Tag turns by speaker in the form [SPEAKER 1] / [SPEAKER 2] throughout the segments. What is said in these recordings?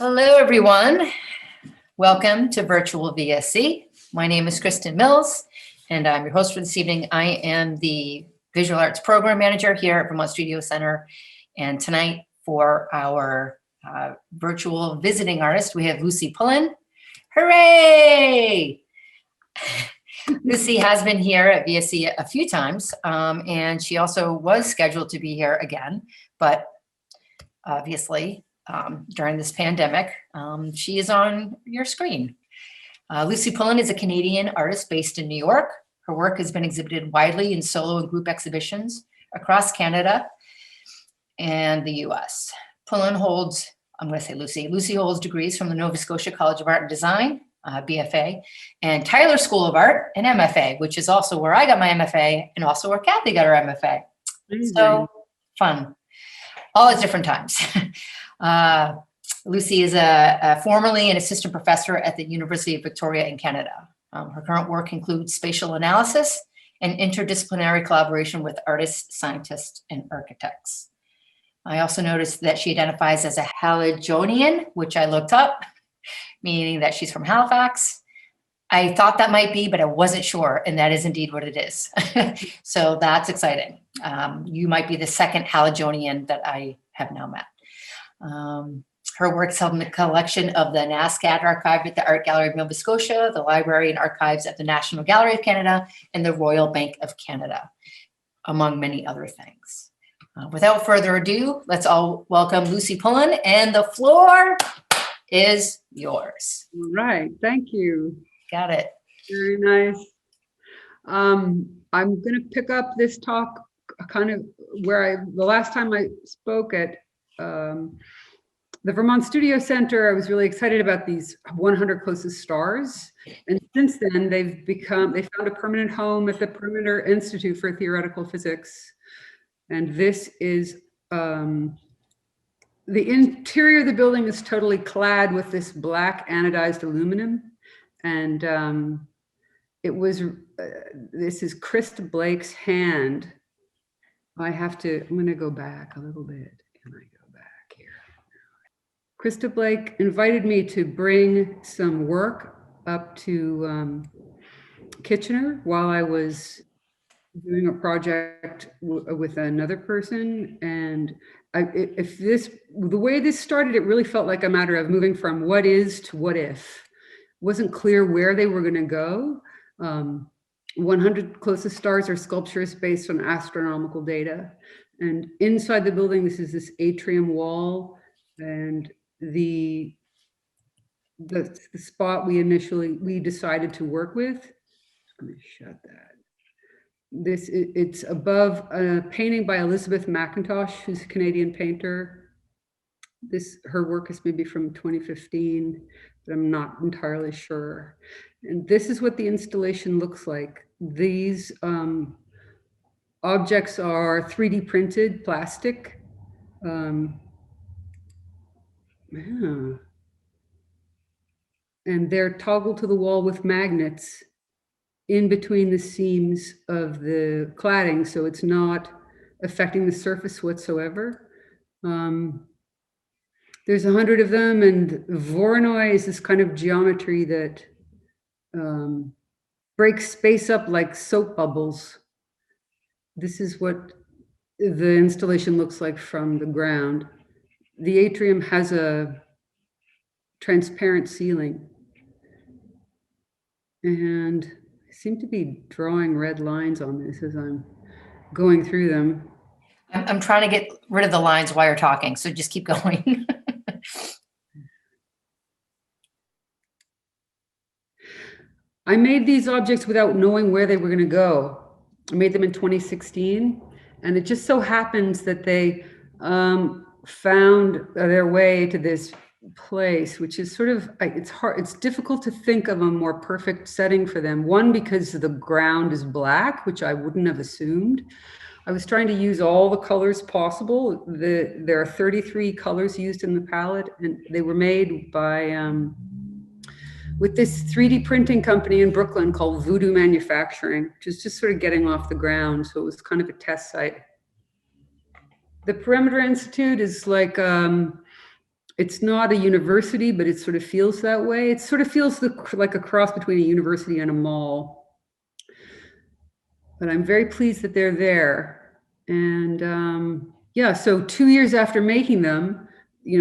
[SPEAKER 1] Hello, everyone. Welcome to Virtual VSC. My name is Kristen Mills, and I'm your host for this evening. I am the Visual Arts Program Manager here at Vermont Studio Center. And tonight for our virtual visiting artist, we have Lucy Pullen. Hooray! Lucy has been here at VSC a few times, and she also was scheduled to be here again, but obviously, during this pandemic, she is on your screen. Lucy Pullen is a Canadian artist based in New York. Her work has been exhibited widely in solo and group exhibitions across Canada and the US. Pullen holds, I'm going to say Lucy holds degrees from the Nova Scotia College of Art and Design, BFA, and Tyler School of Art, an MFA, which is also where I got my MFA and also where Kathy got her MFA. So fun, all at different times. Lucy is formerly an assistant professor at the University of Victoria in Canada. Her current work includes spatial analysis and interdisciplinary collaboration with artists, scientists, and architects. I also noticed that she identifies as a Haligonian, which I looked up, meaning that she's from Halifax. I thought that might be, but I wasn't sure, and that is indeed what it is. So that's exciting. You might be the second Haligonian that I have now met. Her work is held in the collection of the NASCAD archive at the Art Gallery of Nova Scotia, the Library and Archives at the National Gallery of Canada, and the Royal Bank of Canada, among many other things. Without further ado, let's all welcome Lucy Pullen, and the floor is yours.
[SPEAKER 2] All right, thank you.
[SPEAKER 1] Got it.
[SPEAKER 2] Very nice. I'm going to pick up this talk kind of where the last time I spoke at the Vermont Studio Center. I was really excited about these 100 closest stars. And since then, they found a permanent home at the Perimeter Institute for Theoretical Physics. And this is, the interior of the building is totally clad with this black anodized aluminum. And this is Krista Blake's hand. I'm gonna go back a little bit. Can I go back here? Krista Blake invited me to bring some work up to Kitchener while I was doing a project with another person. And the way this started, it really felt like a matter of moving from what is to what if. It wasn't clear where they were gonna go. 100 closest stars are sculptures based on astronomical data. And inside the building, this is atrium wall. And the spot we decided to work with, I'm gonna shut that. It's above a painting by Elizabeth McIntosh, who's a Canadian painter. Her work is maybe from 2015, but I'm not entirely sure. And this is what the installation looks like. These objects are 3D printed plastic. And they're toggled to the wall with magnets in between the seams of the cladding, so it's not affecting the surface whatsoever. There's 100 of them, and Voronoi is this kind of geometry that breaks space up like soap bubbles. This is what the installation looks like from the ground. The atrium has a transparent ceiling. And I seem to be drawing red lines on this as I'm going through them.
[SPEAKER 1] I'm trying to get rid of the lines while you're talking, so just keep going.
[SPEAKER 2] I made these objects without knowing where they were going to go. I made them in 2016, and it just so happens that they found their way to this place, which is sort of, it's difficult to think of a more perfect setting for them. One, because the ground is black, which I wouldn't have assumed. I was trying to use all the colors possible. There are 33 colors used in the palette, and they were made by with this 3D printing company in Brooklyn called Voodoo Manufacturing, which is just sort of getting off the ground. So it was kind of a test site. The Perimeter Institute is like it's not a university, but it sort of feels that way. It sort of feels like a cross between a university and a mall. But I'm very pleased that they're there. And yeah, so 2 years after making them,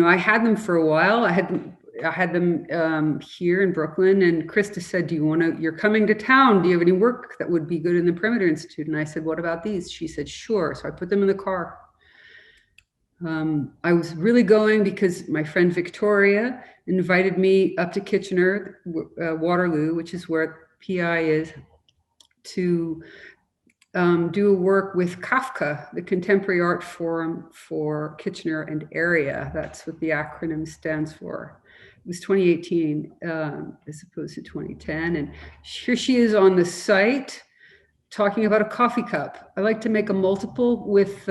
[SPEAKER 2] I had them for a while. I had them here in Brooklyn, and Krista said, you're coming to town. Do you have any work that would be good in the Perimeter Institute? And I said, what about these? She said, sure. So I put them in the car. I was really going because my friend Victoria invited me up to Kitchener, Waterloo, which is where PI is, to do work with Kafka, the Contemporary Art Forum for Kitchener and Area. That's what the acronym stands for. It was 2018 as opposed to 2010. And here she is on the site talking about a coffee cup. I like to make a multiple with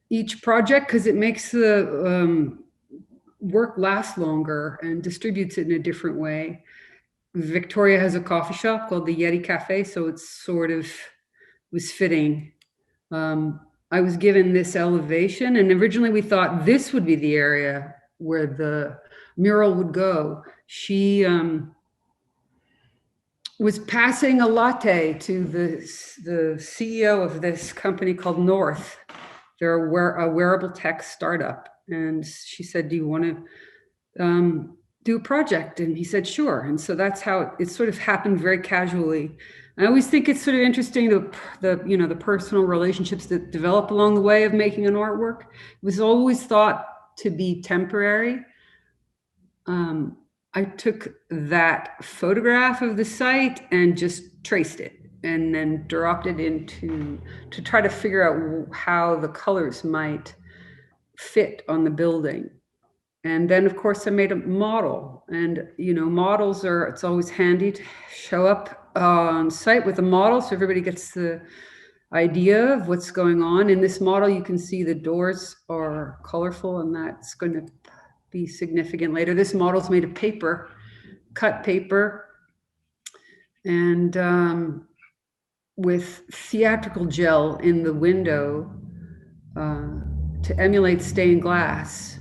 [SPEAKER 2] each project because it makes the work last longer and distributes it in a different way. Victoria has a coffee shop called the Jetty Cafe, so it's sort of was fitting. I was given this elevation, and originally we thought this would be the area where the mural would go. She was passing a latte to the CEO of this company called North. They're a wearable tech startup, and she said, "Do you want to do a project?" And he said, sure. And so that's how it sort of happened very casually. I always think it's sort of interesting, the personal relationships that develop along the way of making an artwork. It was always thought to be temporary. I took that photograph of the site and just traced it and then dropped it to try to figure out how the colors might fit on the building. And then, of course, I made a model. And, models it's always handy to show up on site with a model so everybody gets the idea of what's going on. In this model, you can see the doors are colorful, and that's going to be significant later. This model's made of paper, cut paper, and with theatrical gel in the window to emulate stained glass.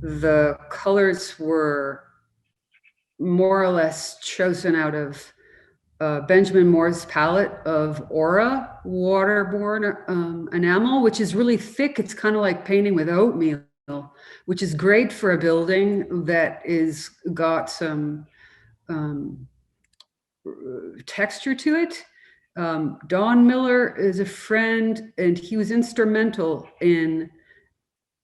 [SPEAKER 2] The colors were more or less chosen out of Benjamin Moore's palette of Aura waterborne enamel, which is really thick. It's kind of like painting with oatmeal, which is great for a building that is got some texture to it. Don Miller is a friend, and he was instrumental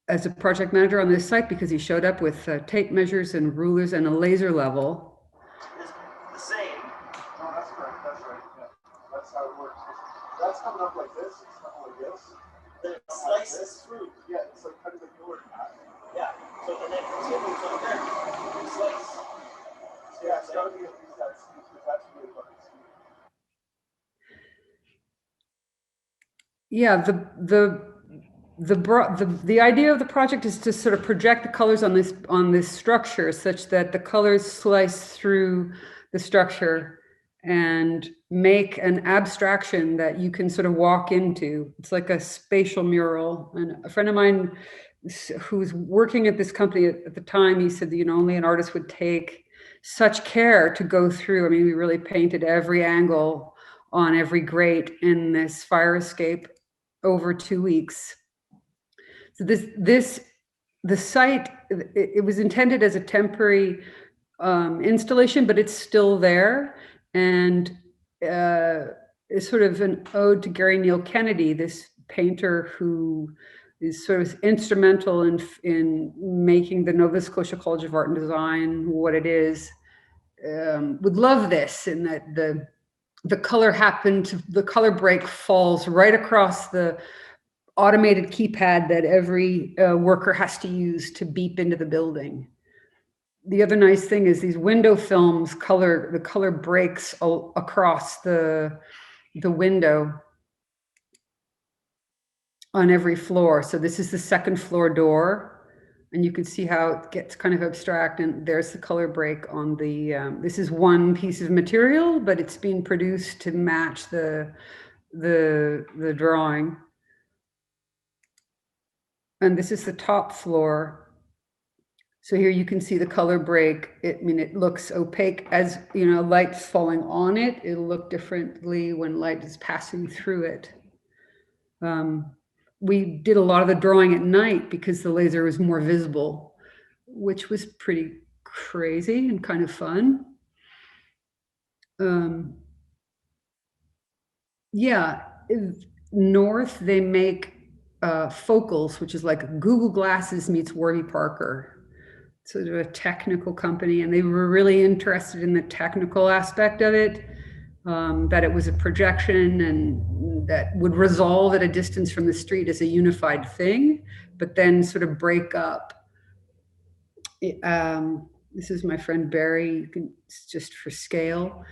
[SPEAKER 2] as a project manager on this site because he showed up with tape measures and rulers and a laser level.
[SPEAKER 3] It's the same. No, that's correct. That's right. Yeah. That's how it works. That's coming up like this. It's coming like this. Then it slices through. Yeah, it's like cutting the door in half. Yeah. So and then it's over there. Slice. Yeah, it's got to be at least that steep because that's really fucking steep.
[SPEAKER 2] Yeah, the idea of the project is to sort of project the colors on this structure such that the colors slice through the structure and make an abstraction that you can sort of walk into. It's like a spatial mural. And a friend of mine who was working at this company at the time, he said that, only an artist would take such care to go through. I mean, we really painted every angle on every grate in this fire escape over 2 weeks. So the site, it was intended as a temporary installation, but it's still there. And it's sort of an ode to Gary Neal Kennedy, this painter who is sort of instrumental in making the Nova Scotia College of Art and Design what it is. Would love this, in that the color break falls right across the automated keypad that every worker has to use to beep into the building. The other nice thing is these window films the color breaks across the window on every floor. So this is the second floor door, and you can see how it gets kind of abstract, and there's the color break on the, this is one piece of material, but it's being produced to match the drawing. And this is the top floor. So here you can see the color break. It looks opaque as, light's falling on it. It'll look differently when light is passing through it. We did a lot of the drawing at night because the laser was more visible, which was pretty crazy and kind of fun. North, they make focals, which is like Google Glasses meets Warby Parker. So they're a technical company, and they were really interested in the technical aspect of it, that it was a projection and that would resolve at a distance from the street as a unified thing, but then sort of break up. This is my friend Barry. It's just for scale.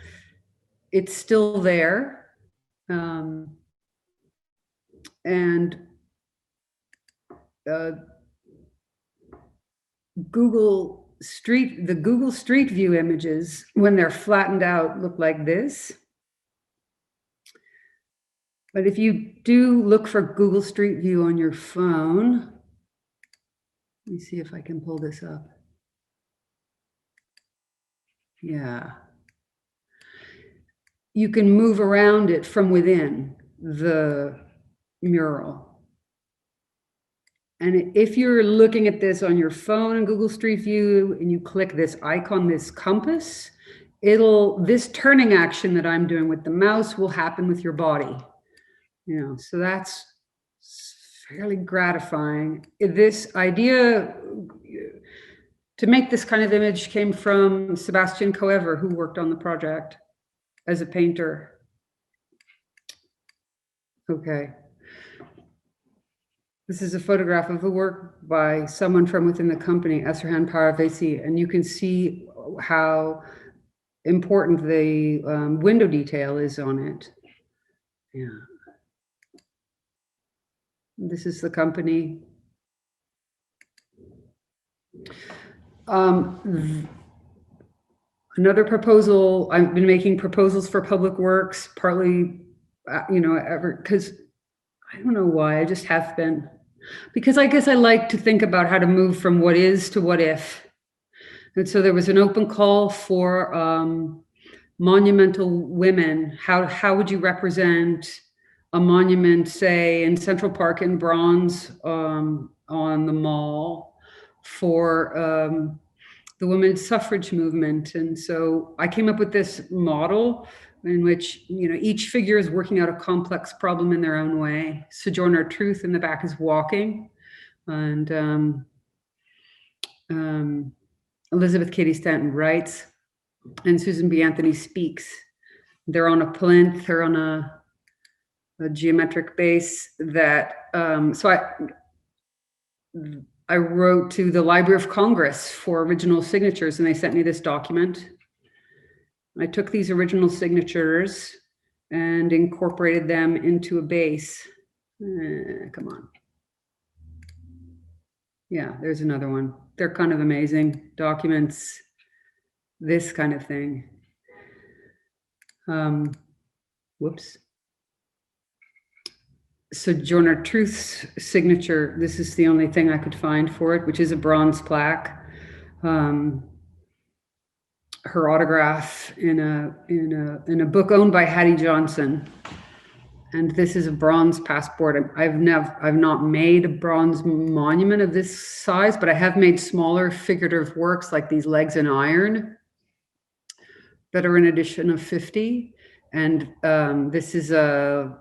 [SPEAKER 2] It's still there. Google Street View images, when they're flattened out, look like this. But if you do look for Google Street View on your phone, let me see if I can pull this up. Yeah. You can move around it from within the mural. And if you're looking at this on your phone in Google Street View and you click this icon, this compass, this turning action that I'm doing with the mouse will happen with your body. So that's fairly gratifying. This idea to make this kind of image came from Sebastian Coever, who worked on the project as a painter. Okay. This is a photograph of a work by someone from within the company, Esserhan Paravesi, and you can see how important the window detail is on it. Yeah. This is the company. Another proposal, I've been making proposals for public works, partly, because I don't know why, I just have been. Because I guess I like to think about how to move from what is to what if. And so there was an open call for monumental women. How would you represent a monument, say, in Central Park in bronze on the Mall for the women's suffrage movement? And so I came up with this model in which, each figure is working out a complex problem in their own way. Sojourner Truth in the back is walking, and Elizabeth Cady Stanton writes, and Susan B. Anthony speaks. They're on a plinth, they're on a geometric base that, so I wrote to the Library of Congress for original signatures, and they sent me this document. I took these original signatures and incorporated them into a base. Come on. Yeah, there's another one. They're kind of amazing documents, this kind of thing. Whoops. Sojourner Truth's signature, this is the only thing I could find for it, which is a bronze plaque. Her autograph in a book owned by Hattie Johnson, and this is a bronze passport. I've not made a bronze monument of this size, but I have made smaller figurative works like these legs in iron that are an edition of 50, and this is a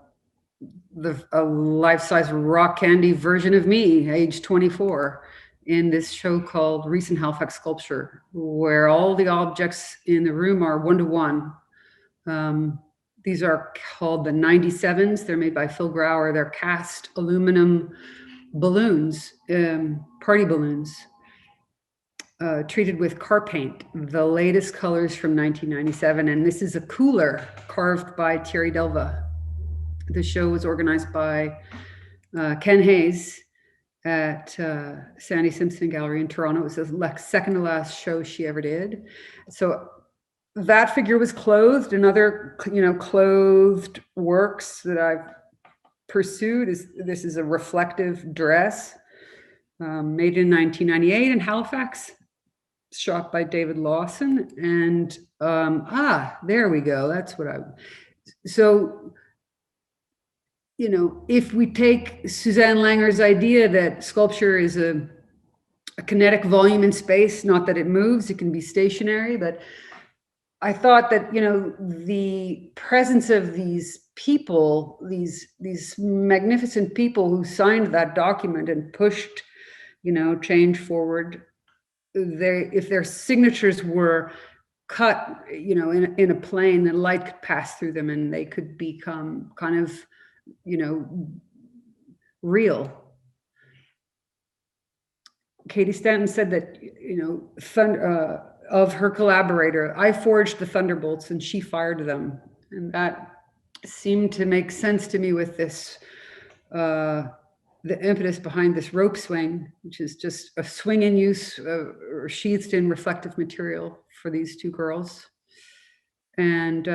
[SPEAKER 2] life-size rock candy version of me, age 24. In this show called Recent Halifax Sculpture, where all the objects in the room are one-to-one. These are called the 97s. They're made by Phil Grauer. They're cast aluminum balloons, party balloons, treated with car paint, the latest colors from 1997. And this is a cooler carved by Thierry Delva. The show was organized by Ken Hayes at Sandy Simpson Gallery in Toronto. It was the second to last show she ever did. So that figure was clothed, and other, clothed works that I've pursued this is a reflective dress. made in 1998 in Halifax, shot by David Lawson. And there we go. That's what so, you know, if we take Suzanne Langer's idea that sculpture is a kinetic volume in space, not that it moves, it can be stationary, but I thought that, you know, the presence of these people, these magnificent people who signed that document and pushed, you know, change forward, if their signatures were cut, you know, in a plane, the light could pass through them and they could become kind of, you know, real. Katie Stanton said that, you know, of her collaborator, I forged the thunderbolts and she fired them. And that seemed to make sense to me with this, the impetus behind this rope swing, which is just a swing in use, or sheathed in reflective material for these two girls. And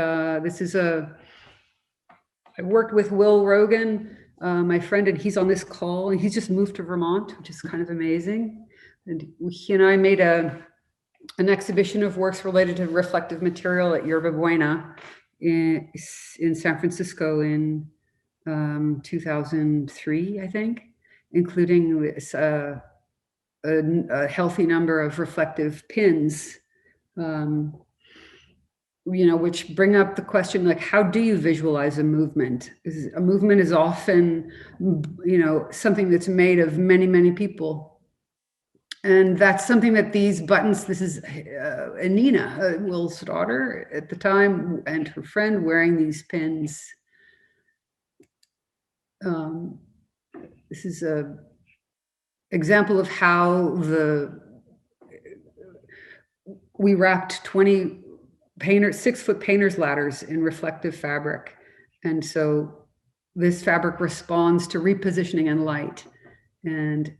[SPEAKER 2] this is I worked with Will Rogan, my friend, and he's on this call, and he's just moved to Vermont, which is kind of amazing. And he and I made an exhibition of works related to reflective material at Yerba Buena in San Francisco in 2003, I think, including this, a healthy number of reflective pins, you know, which bring up the question, like, how do you visualize a movement? A movement is often, you know, something that's made of many, many people. And that's something that these buttons, this is Anina, Will's daughter at the time, and her friend wearing these pins. This is a example of how we wrapped 20 6-foot painter's ladders in reflective fabric. And so this fabric responds to repositioning and light. And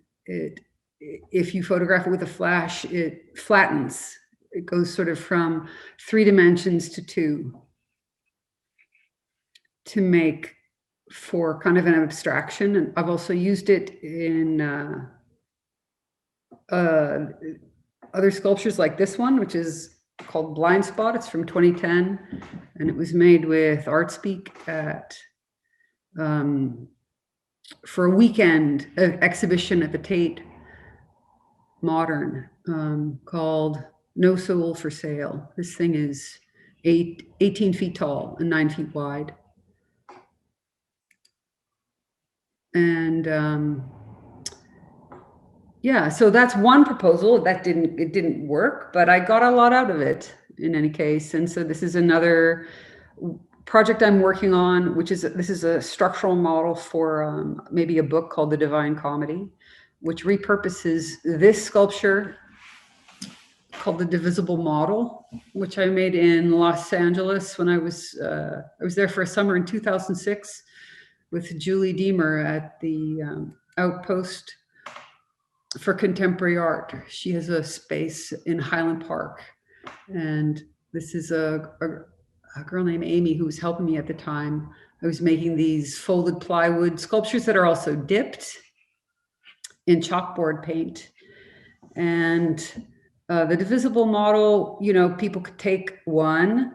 [SPEAKER 2] if you photograph it with a flash, it flattens. It goes sort of from 3 dimensions to 2 to make for kind of an abstraction. And I've also used it in other sculptures like this one, which is called Blind Spot. It's from 2010, and it was made with ArtSpeak for a weekend exhibition at the Tate Modern, called No Soul for Sale. This thing is 18 feet tall and 9 feet wide. And yeah, so that's one proposal that didn't work, but I got a lot out of it in any case. And so this is another project I'm working on, this is a structural model for maybe a book called The Divine Comedy, which repurposes this sculpture called the Divisible Model, which I made in Los Angeles when I was there for a summer in 2006 with Julie Deemer at the Outpost for Contemporary Art. She has a space in Highland Park. And this is a girl named Amy who was helping me at the time. I was making these folded plywood sculptures that are also dipped in chalkboard paint. And the divisible model, you know, people could take one,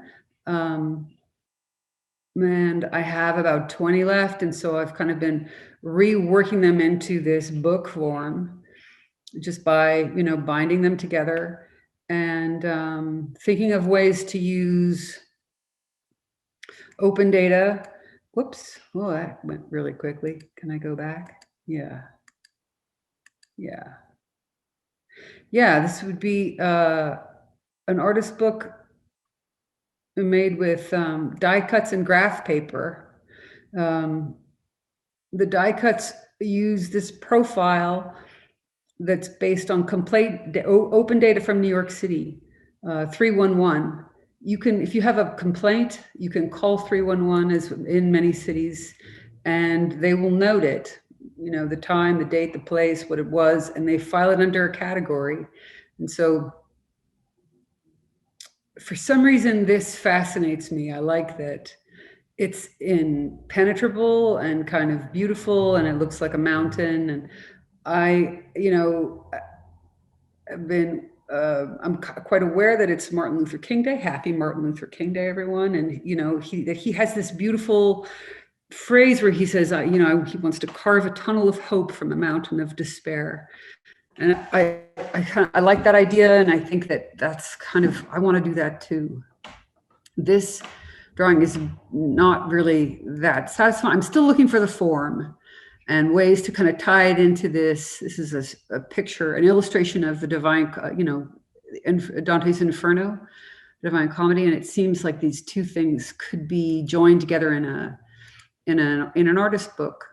[SPEAKER 2] and I have about 20 left. And so I've kind of been reworking them into this book form just by, you know, binding them together and thinking of ways to use open data. Whoops. Oh, that went really quickly. Can I go back? Yeah. This would be an artist book made with die cuts and graph paper. The die cuts use this profile that's based on open data from New York City, 311. You can, if you have a complaint, you can call 311 as in many cities, and they will note it, you know, the time, the date, the place, what it was, and they file it under a category. And so for some reason, this fascinates me. I like that it's impenetrable and kind of beautiful, and it looks like a mountain. And I've been, I'm quite aware that it's Martin Luther King Day. Happy Martin Luther King Day, everyone. And, he has this beautiful phrase where he says, he wants to carve a tunnel of hope from a mountain of despair. And I like that idea. And I think that's kind of, I want to do that too. This drawing is not really that satisfying. I'm still looking for the form and ways to kind of tie it into this. This is a picture, an illustration of the divine, Dante's Inferno, Divine Comedy, and it seems like these two things could be joined together in an artist book,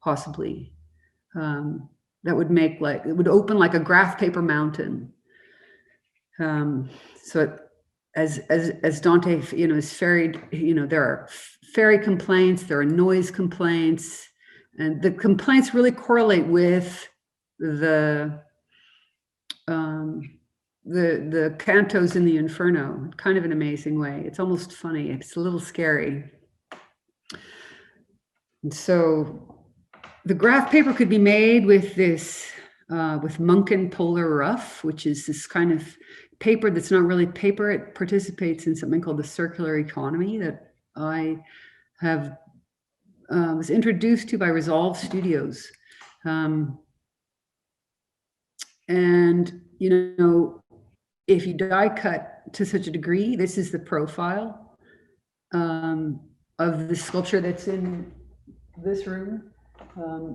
[SPEAKER 2] possibly. That would make it would open like a graph paper mountain. So as Dante, is ferried, there are fairy complaints, there are noise complaints. And the complaints really correlate with the cantos in the Inferno, kind of an amazing way. It's almost funny. It's a little scary. And so the graph paper could be made with this, with Munkin Polar Rough, which is this kind of paper that's not really paper. It participates in something called the circular economy that I have was introduced to by Resolve Studios. And, if you die cut to such a degree, this is the profile of the sculpture that's in this room.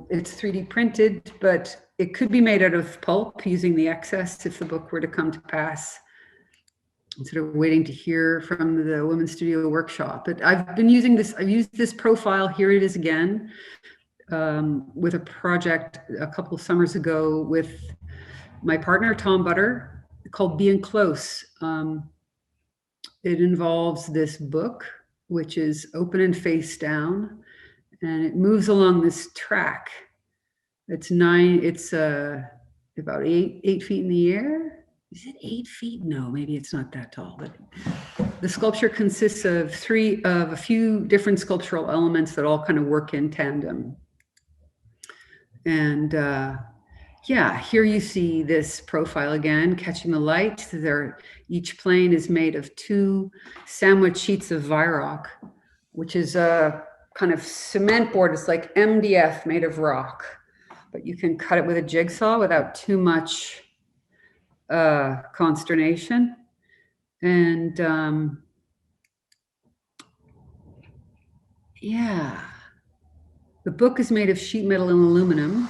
[SPEAKER 2] It's 3D printed, but it could be made out of pulp using the excess if the book were to come to pass, instead of waiting to hear from the Women's Studio workshop. But I've been using this, I've used this profile, here it is again, with a project a couple of summers ago with my partner, Tom Butter, called Being Close. It involves this book, which is open and face down, and it moves along this track. It's about eight feet in the air. Is it 8 feet? No, maybe it's not that tall, but the sculpture consists of a few different sculptural elements that all kind of work in tandem. And here you see this profile again, catching the light. Each plane is made of 2 sandwich sheets of Virock, which is a kind of cement board. It's like MDF made of rock, but you can cut it with a jigsaw without too much consternation. And the book is made of sheet metal and aluminum.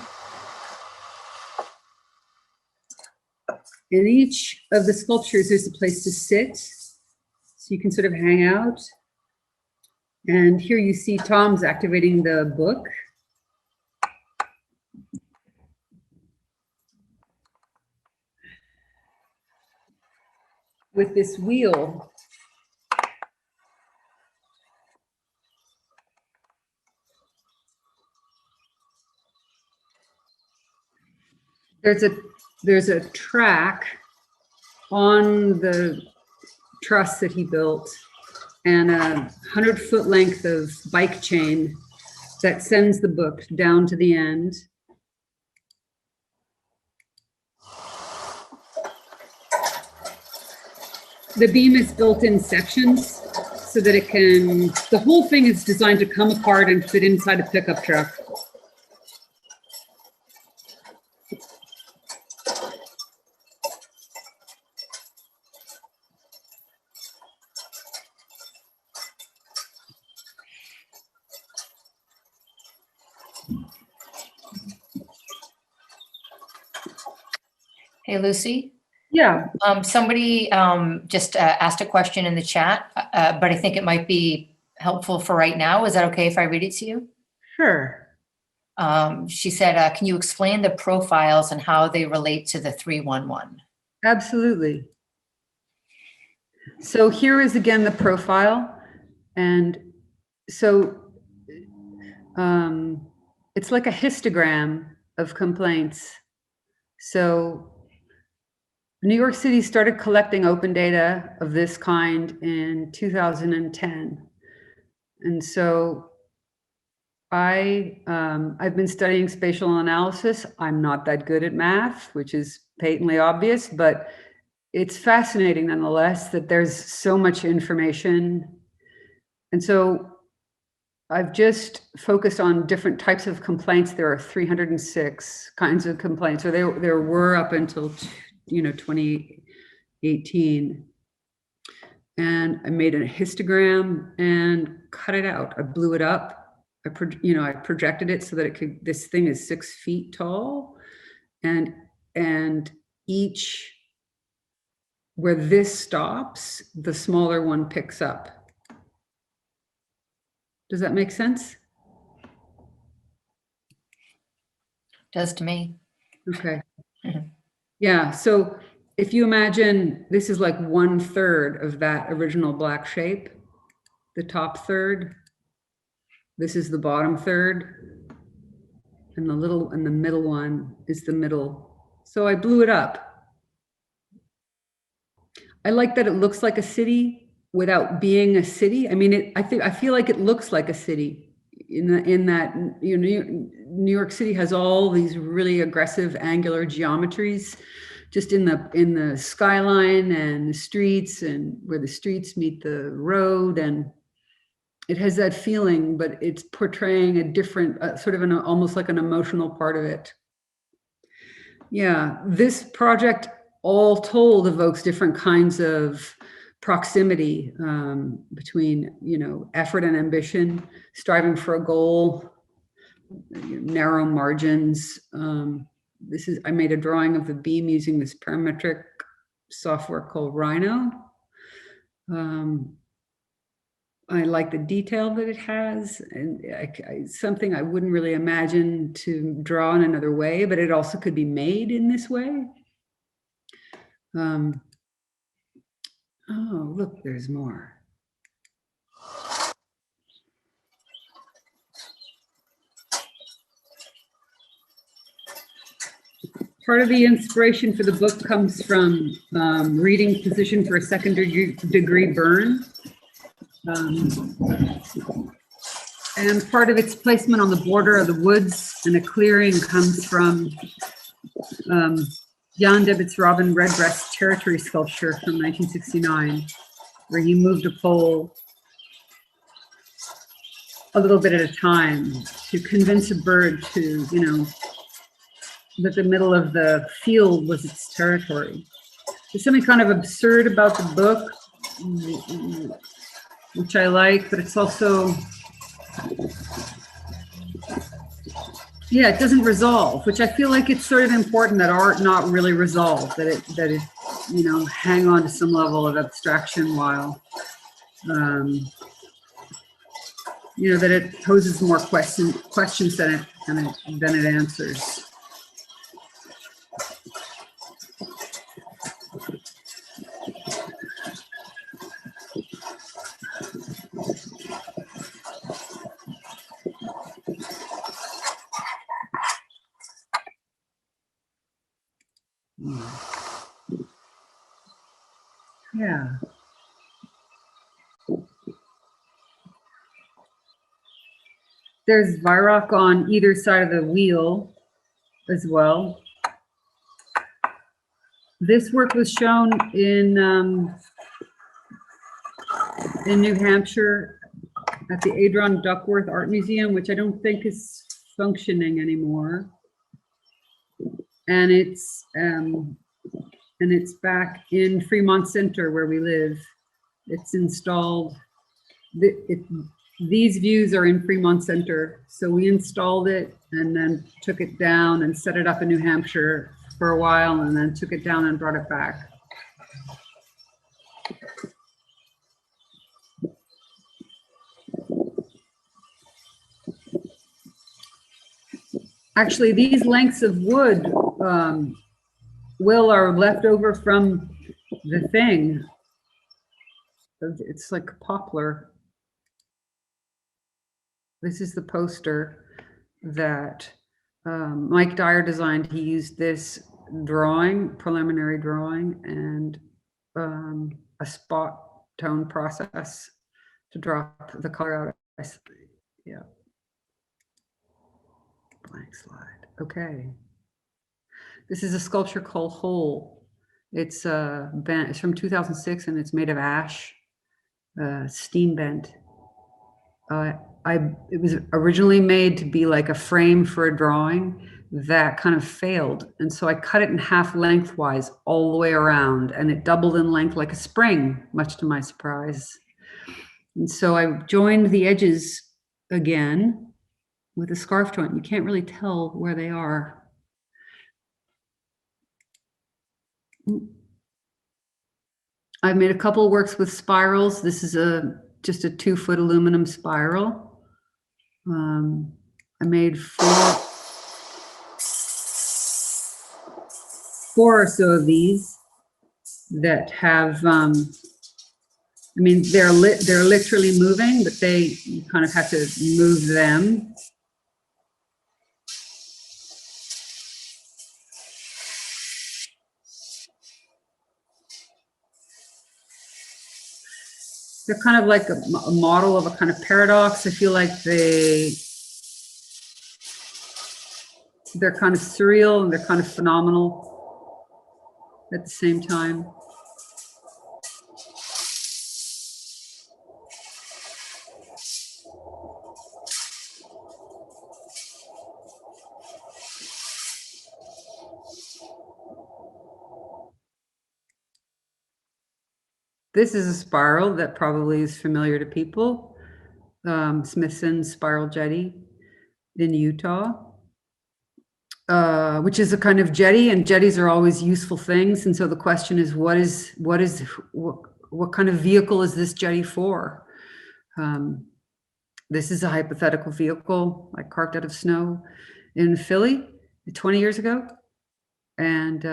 [SPEAKER 2] In each of the sculptures, there's a place to sit, so you can sort of hang out. And here you see Tom's activating the book. With this wheel. There's a track on the truss that he built and a 100-foot length of bike chain that sends the book down to the end. The beam is built in sections so that the whole thing is designed to come apart and fit inside a pickup truck.
[SPEAKER 1] Hey, Lucy.
[SPEAKER 2] Yeah.
[SPEAKER 1] Somebody just asked a question in the chat, but I think it might be helpful for right now. Is that okay if I read it to you?
[SPEAKER 2] Sure.
[SPEAKER 1] She said, can you explain the profiles and how they relate to the 311?
[SPEAKER 2] Absolutely. So here is again the profile. And so it's like a histogram of complaints. So New York City started collecting open data of this kind in 2010. And so I've been studying spatial analysis. I'm not that good at math, which is patently obvious, but it's fascinating nonetheless that there's so much information. And so I've just focused on different types of complaints. There are 306 kinds of complaints, or there were up until 2018. And I made a histogram and cut it out. I blew it up. I projected it so that it could. This thing is 6 feet tall, and each where this stops, the smaller one picks up. Does that make sense?
[SPEAKER 1] Does to me.
[SPEAKER 2] Okay. Yeah. So if you imagine this is like 1/3 of that original black shape, the top third, this is the bottom third, and the middle one is the middle. So I blew it up. I like that it looks like a city without being a city. I mean, I feel like it looks like a city in that New York City has all these really aggressive angular geometries, just in the skyline and the streets, and where the streets meet the road, and it has that feeling, but it's portraying a different sort of almost like an emotional part of it. Yeah, this project all told evokes different kinds of proximity between effort and ambition, striving for a goal, narrow margins. I made a drawing of the beam using this parametric software called Rhino. I like the detail that it has, and something I wouldn't really imagine to draw in another way, but it also could be made in this way. Oh, look, there's more. Part of the inspiration for the book comes from reading Position for a Second Degree Burn. And part of its placement on the border of the woods and a clearing comes from Jan Debbit's Robin Redbreast's territory sculpture from 1969, where he moved a pole a little bit at a time to convince a bird to, that the middle of the field was its territory. There's something kind of absurd about the book, which I like, but it's also, yeah, it doesn't resolve, which I feel like it's sort of important that art not really resolve, that it hang on to some level of abstraction while, that it poses more questions than it answers. Yeah. There's Virock on either side of the wheel as well. This work was shown in New Hampshire at the Adron Duckworth Art Museum, which I don't think is functioning anymore. And it's back in Fremont Center where we live. It's installed. These views are in Fremont Center. So we installed it and then took it down and set it up in New Hampshire for a while, and then took it down and brought it back. Actually, these lengths of wood, are left over from the thing. It's like poplar. This is the poster that Mike Dyer designed. He used this preliminary drawing, and a spot tone process to drop the color out. Yeah. blank slide. Okay. This is a sculpture called Whole. It's from 2006 and it's made of ash, steam bent. It was originally made to be like a frame for a drawing that kind of failed. And so I cut it in half lengthwise all the way around, and it doubled in length like a spring, much to my surprise. And so I joined the edges again with a scarf joint. You can't really tell where they are. I've made a couple of works with spirals. This is just a 2-foot aluminum spiral. I made four or so of these that have, I mean, they're literally moving, but you kind of have to move them. They're kind of like a model of a kind of paradox. I feel like they're kind of surreal and they're kind of phenomenal at the same time. This is a spiral that probably is familiar to people. Smithson's Spiral Jetty in Utah, which is a kind of jetty, and jetties are always useful things. And so the question is, what kind of vehicle is this jetty for? This is a hypothetical vehicle I carved out of snow in Philly 20 years ago. And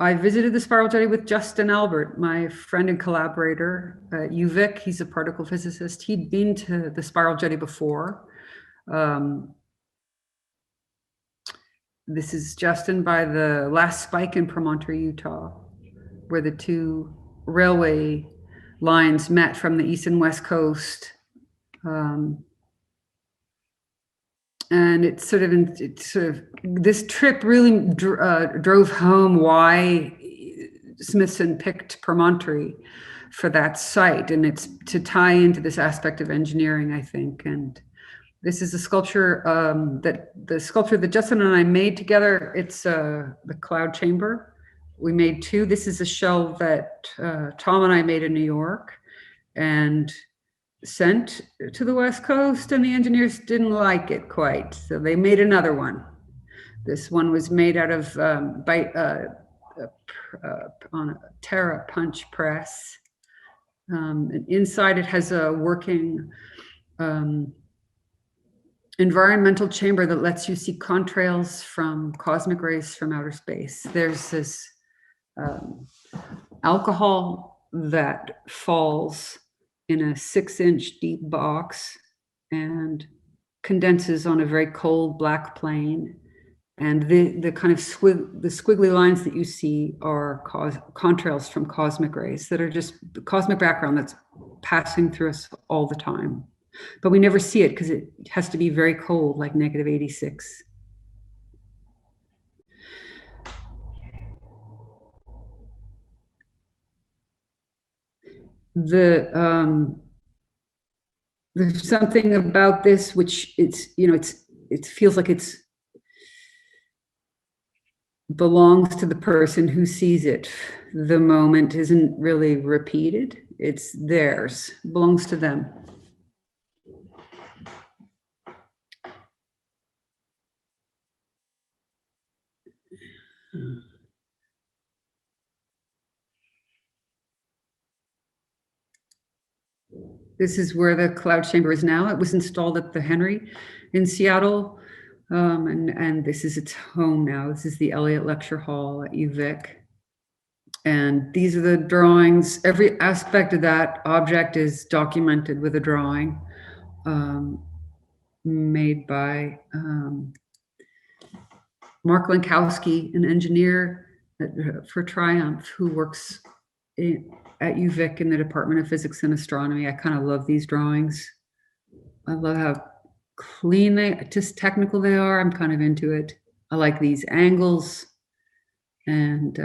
[SPEAKER 2] I visited the Spiral Jetty with Justin Albert, my friend and collaborator at UVic. He's a particle physicist. He'd been to the Spiral Jetty before. This is Justin by the last spike in Promontory, Utah, where the two railway lines met from the east and west coast. And it's sort of this trip really drove home why Smithson picked Promontory for that site, and it's to tie into this aspect of engineering, I think. And this is a sculpture the sculpture that Justin and I made together. It's the Cloud Chamber. We made two. This is a shell that Tom and I made in New York and sent to the West Coast, and the engineers didn't like it quite, so they made another one. This one was made out of on a Terra punch press. And inside it has a working environmental chamber that lets you see contrails from cosmic rays from outer space. There's this alcohol that falls in a 6-inch deep box and condenses on a very cold black plane. And the kind of the squiggly lines that you see are contrails from cosmic rays that are just the cosmic background that's passing through us all the time. But we never see it because it has to be very cold, like -86. There's something about this which it feels like it's belongs to the person who sees it. The moment isn't really repeated. It's theirs, belongs to them. This is where the Cloud Chamber is now. It was installed at the Henry in Seattle. And this is its home now. This is the Elliott Lecture Hall at UVic. And these are the drawings. Every aspect of that object is documented with a drawing made by Mark Lankowski, an engineer for Triumph, who works at UVic in the Department of Physics and Astronomy. I kind of love these drawings. I love how clean just technical they are. I'm kind of into it. I like these angles, and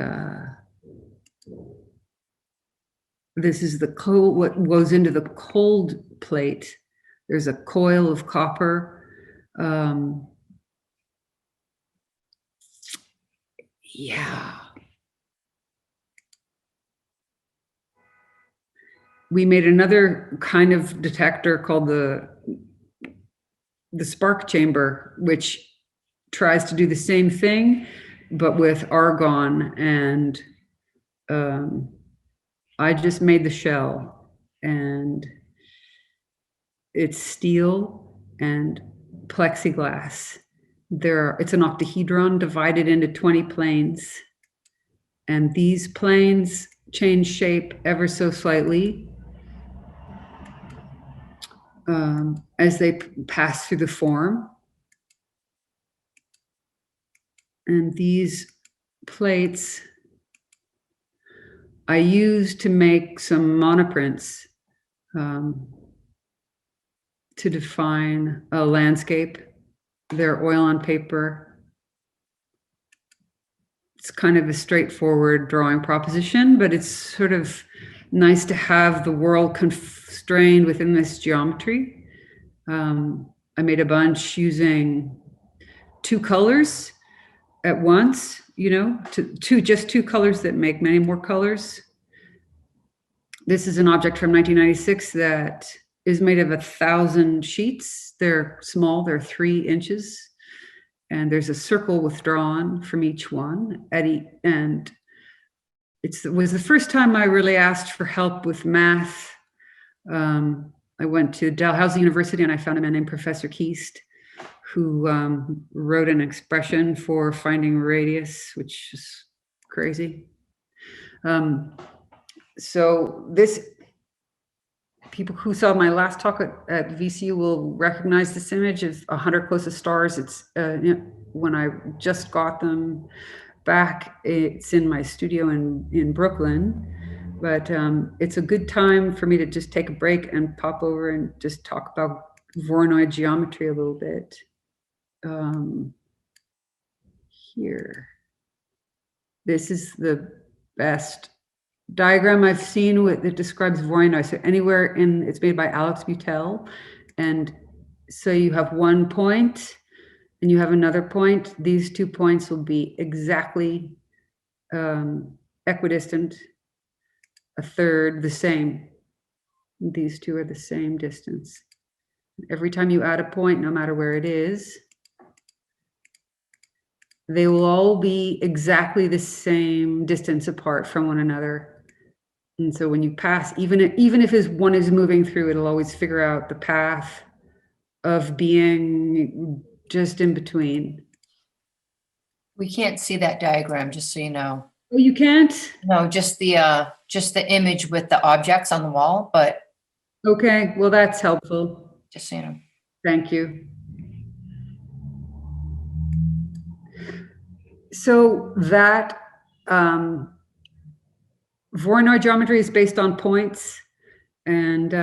[SPEAKER 2] this is the cold, what goes into the cold plate. There's a coil of copper. Yeah. We made another kind of detector called the spark chamber, which tries to do the same thing, but with argon. And I just made the shell, and it's steel and plexiglass. It's an octahedron divided into 20 planes, and these planes change shape ever so slightly as they pass through the form. And these plates I use to make some monoprints to define a landscape. They're oil on paper. It's kind of a straightforward drawing proposition, but it's sort of nice to have the world constrained within this geometry. I made a bunch using 2 colors at once, just 2 colors that make many more colors. This is an object from 1996 that is made of 1,000 sheets. They're small, they're 3 inches. And there's a circle withdrawn from each one, and it was the first time I really asked for help with math. I went to Dalhousie University, and I found a man named Professor Keast, who wrote an expression for finding radius, which is crazy. So people who saw my last talk at VCU will recognize this image of 100 closest stars. It's when I just got them back, it's in my studio in Brooklyn, but it's a good time for me to just take a break and pop over and just talk about Voronoi geometry a little bit. Here, this is the best diagram I've seen that describes Voronoi. So anywhere it's made by Alex Butel, and so you have one point and you have another point. These 2 points will be exactly equidistant, a third the same. These 2 are the same distance. Every time you add a point, no matter where it is, they will all be exactly the same distance apart from one another. And so when you pass, even if one is moving through, it'll always figure out the path of being just in between.
[SPEAKER 1] We can't see that diagram, just so you know.
[SPEAKER 2] Oh, you can't?
[SPEAKER 1] No, just the image with the objects on the wall, but
[SPEAKER 2] Okay, well, that's helpful.
[SPEAKER 1] just so you know.
[SPEAKER 2] Thank you. So that Voronoi geometry is based on points, and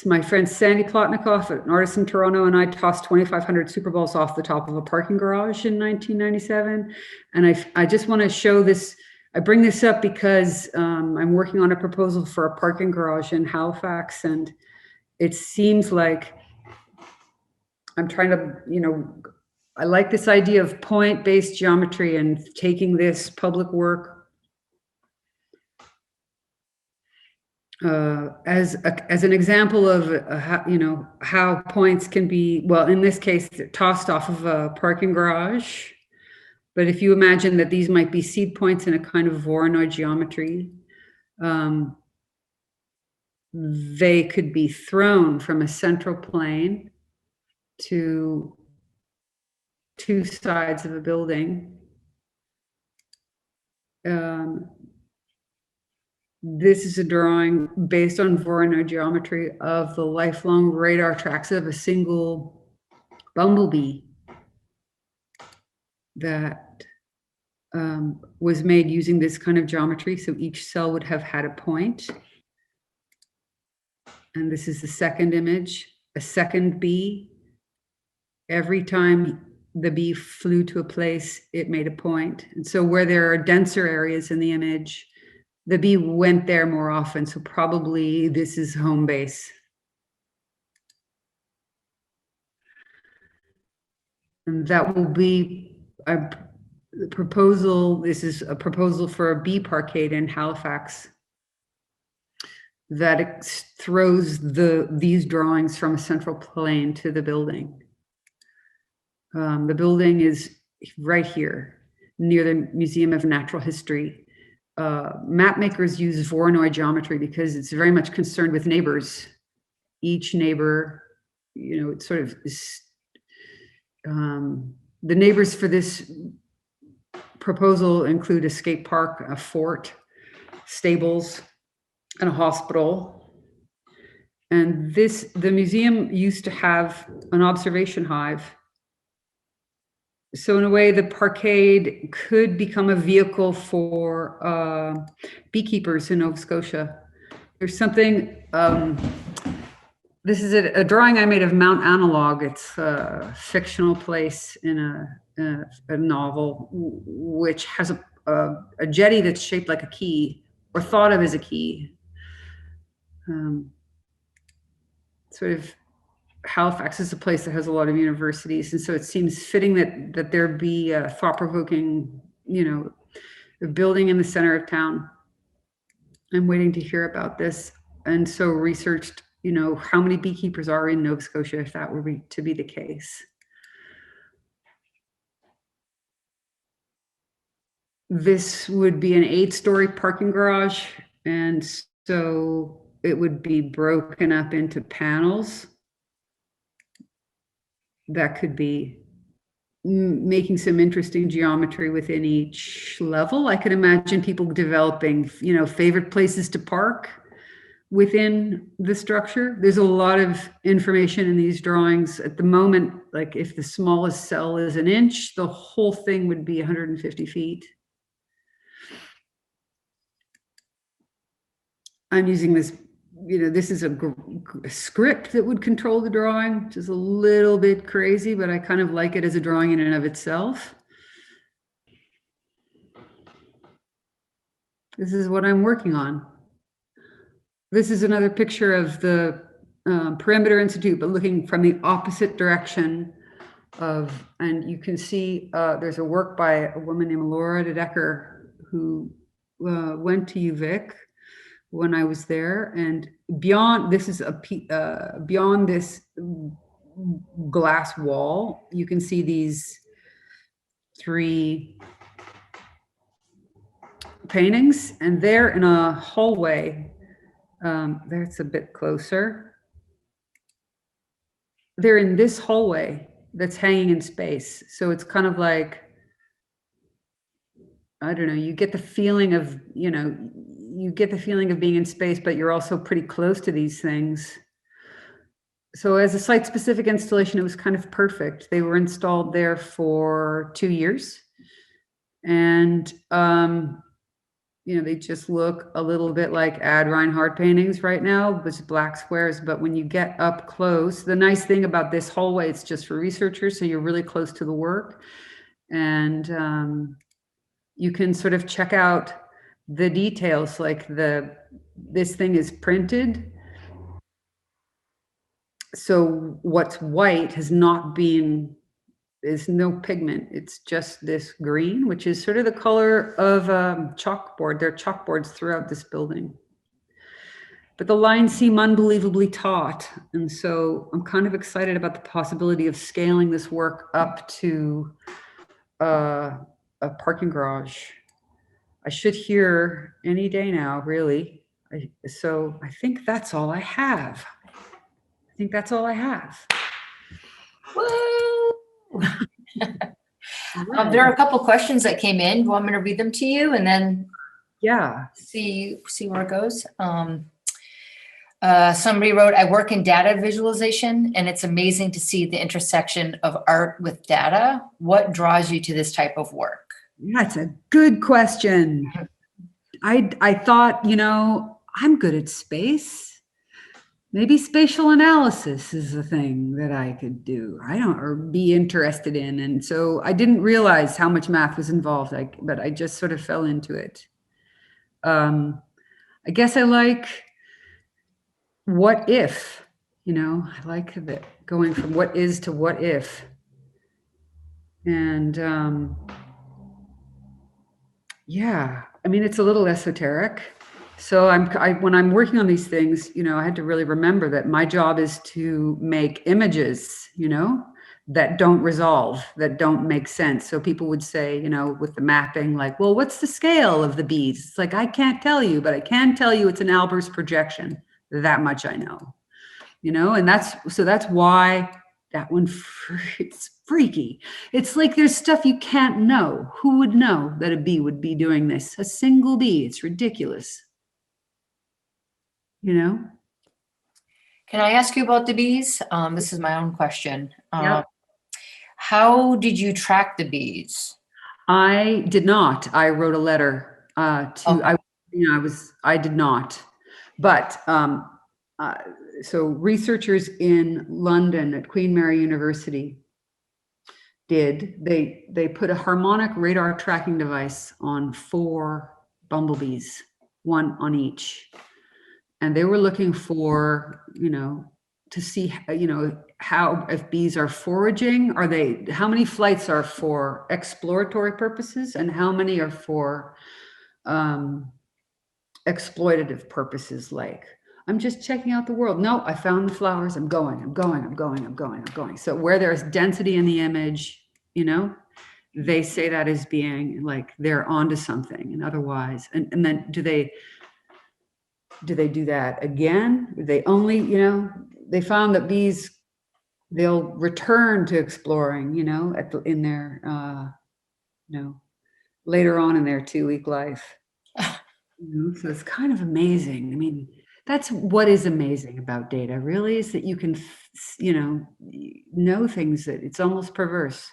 [SPEAKER 2] my friend Sandy Plotnikoff, an artist in Toronto, and I tossed 2,500 super balls off the top of a parking garage in 1997. And I just want to show this. I bring this up because I'm working on a proposal for a parking garage in Halifax, and it seems like I'm trying to, I like this idea of point-based geometry and taking this public work as an example of how points can be, well, in this case, tossed off of a parking garage. But if you imagine that these might be seed points in a kind of Voronoi geometry, they could be thrown from a central plane to 2 sides of a building. This is a drawing based on Voronoi geometry of the lifelong radar tracks of a single bumblebee that was made using this kind of geometry. So each cell would have had a point. And this is the second image, a second bee. Every time the bee flew to a place, it made a point. And so where there are denser areas in the image, the bee went there more often. So probably this is home base. And that will be a proposal. This is a proposal for a bee parkade in Halifax that throws these drawings from a central plane to the building. The building is right here near the Museum of Natural History. Map makers use Voronoi geometry because it's very much concerned with neighbors. Each neighbor, you know, it sort of is, the neighbors for this proposal include a skate park, a fort, stables, and a hospital. And the museum used to have an observation hive. So in a way, the parkade could become a vehicle for beekeepers in Nova Scotia. There's something, this is a drawing I made of Mount Analog. It's a fictional place in a novel, which has a jetty that's shaped like a key, or thought of as a key. Sort of Halifax is a place that has a lot of universities, and so it seems fitting that there be a thought-provoking, you know, a building in the center of town. I'm waiting to hear about this, and so researched, you know, how many beekeepers are in Nova Scotia if that were to be the case. This would be an 8-story parking garage, and so it would be broken up into panels. That could be making some interesting geometry within each level. I could imagine people developing, you know, favorite places to park within the structure. There's a lot of information in these drawings at the moment. Like if the smallest cell is an inch, the whole thing would be 150 feet. I'm using this, you know, this is a script that would control the drawing, which is a little bit crazy, but I kind of like it as a drawing in and of itself. This is what I'm working on. This is another picture of the Perimeter Institute, but looking from the opposite direction of, and you can see there's a work by a woman named Laura de Decker who went to UVic when I was there, and beyond this is beyond this glass wall, you can see these 3 paintings, and they're in a hallway. That's a bit closer. They're in this hallway that's hanging in space. So it's kind of like, I don't know, you get the feeling of, you know, you get the feeling of being in space, but you're also pretty close to these things. So as a site-specific installation, it was kind of perfect. They were installed there for 2 years. And, you know, they just look a little bit like Ad Reinhardt paintings right now, with black squares. But when you get up close, the nice thing about this hallway, it's just for researchers, so you're really close to the work. And you can sort of check out the details, like this thing is printed. So what's white has not been, there's no pigment. It's just this green, which is sort of the color of chalkboard. There are chalkboards throughout this building. But the lines seem unbelievably taut. And so I'm kind of excited about the possibility of scaling this work up to a parking garage. I should hear any day now, really. So I think that's all I have. There
[SPEAKER 1] are a couple questions that came in. Do you want me to read them to you and then see where it goes? Somebody wrote, I work in data visualization, and it's amazing to see the intersection of art with data. What draws you to this type of work?
[SPEAKER 2] That's a good question. I thought, you know, I'm good at space. maybe spatial analysis is a thing that I could do. Or be interested in. And so I didn't realize how much math was involved, but I just sort of fell into it. I guess I like what if, I like going from what is to what if. And yeah, I mean, it's a little esoteric. So when I'm working on these things, I had to really remember that my job is to make images, that don't resolve, that don't make sense. So people would say, with the mapping, like, well, what's the scale of the beads? It's like, I can't tell you, but I can tell you it's an Albers projection. That much I know, and that's why that one, it's freaky. It's like there's stuff you can't know. Who would know that a bee would be doing this? A single bee. It's ridiculous.
[SPEAKER 1] Can I ask you about the bees? This is my own question.
[SPEAKER 2] Yep.
[SPEAKER 1] How did you track the bees?
[SPEAKER 2] I did not. I wrote a letter
[SPEAKER 1] Okay.
[SPEAKER 2] I did not. But so researchers in London at Queen Mary University they put a harmonic radar tracking device on 4 bumblebees, 1 on each. And they were looking for, to see, how, if bees are foraging, how many flights are for exploratory purposes and how many are for exploitative purposes, like, I'm just checking out the world. No, I found the flowers. I'm going. So where there's density in the image, they say that as being like they're onto something, and otherwise, and then do they do that again? They only, they found that bees, they'll return to exploring, in their, later on in their 2-week life. So it's kind of amazing. I mean, that's what is amazing about data, really, is that you can, know things that it's almost perverse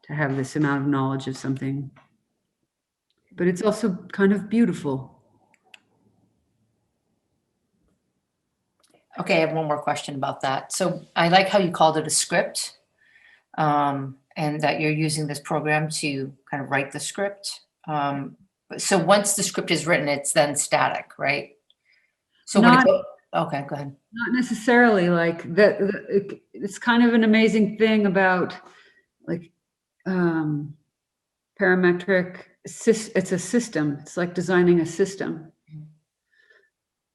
[SPEAKER 2] to have this amount of knowledge of something. But it's also kind of beautiful.
[SPEAKER 1] Okay, I have one more question about that. So I like how you called it a script, and that you're using this program to kind of write the script. So once the script is written, it's then static, right? So okay, go ahead.
[SPEAKER 2] Not necessarily. Like it's kind of an amazing thing about like parametric. It's a system. It's like designing a system.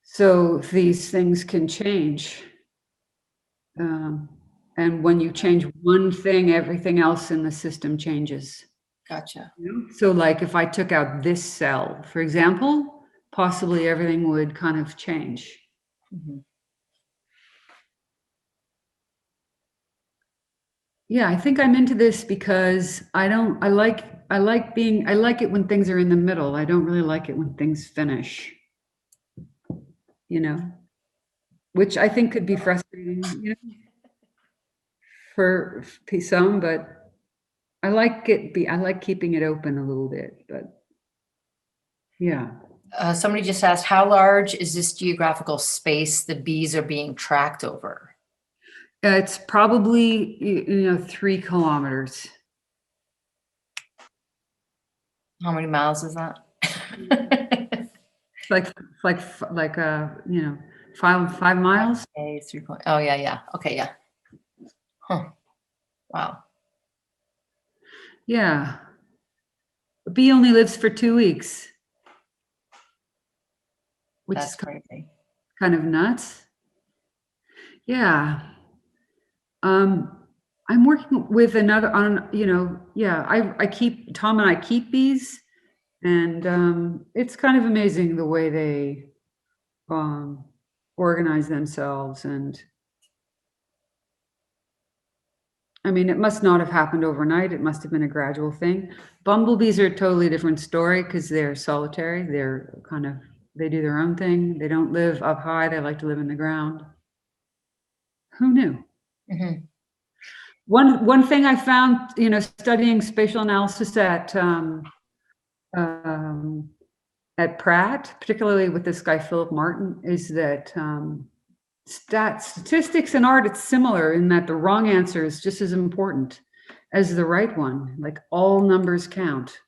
[SPEAKER 2] So these things can change. And when you change one thing, everything else in the system changes.
[SPEAKER 1] Gotcha.
[SPEAKER 2] So like if I took out this cell, for example, possibly everything would kind of change.
[SPEAKER 1] Mm-hmm.
[SPEAKER 2] Yeah, I think I'm into this because I like it when things are in the middle. I don't really like it when things finish. Which I think could be frustrating, for some, but I like keeping it open a little bit, but yeah.
[SPEAKER 1] Somebody just asked, how large is this geographical space the bees are being tracked over?
[SPEAKER 2] It's probably 3 kilometers.
[SPEAKER 1] How many miles is that?
[SPEAKER 2] Like 5 miles.
[SPEAKER 1] Okay, 3 point. Oh yeah. Okay, yeah. Huh. Wow.
[SPEAKER 2] Yeah. A bee only lives for 2 weeks, which
[SPEAKER 1] That's
[SPEAKER 2] is
[SPEAKER 1] crazy.
[SPEAKER 2] kind of nuts. Yeah. I'm working with another on, I keep Tom and I keep bees, and it's kind of amazing the way they organize themselves. And I mean, it must not have happened overnight. It must have been a gradual thing. Bumblebees are a totally different story because they're solitary. They do their own thing. They don't live up high. They like to live in the ground. Who knew?
[SPEAKER 1] Mm-hmm.
[SPEAKER 2] One thing I found, studying spatial analysis at Pratt, particularly with this guy Philip Martin, is that statistics and art, it's similar in that the wrong answer is just as important as the right one. Like all numbers count,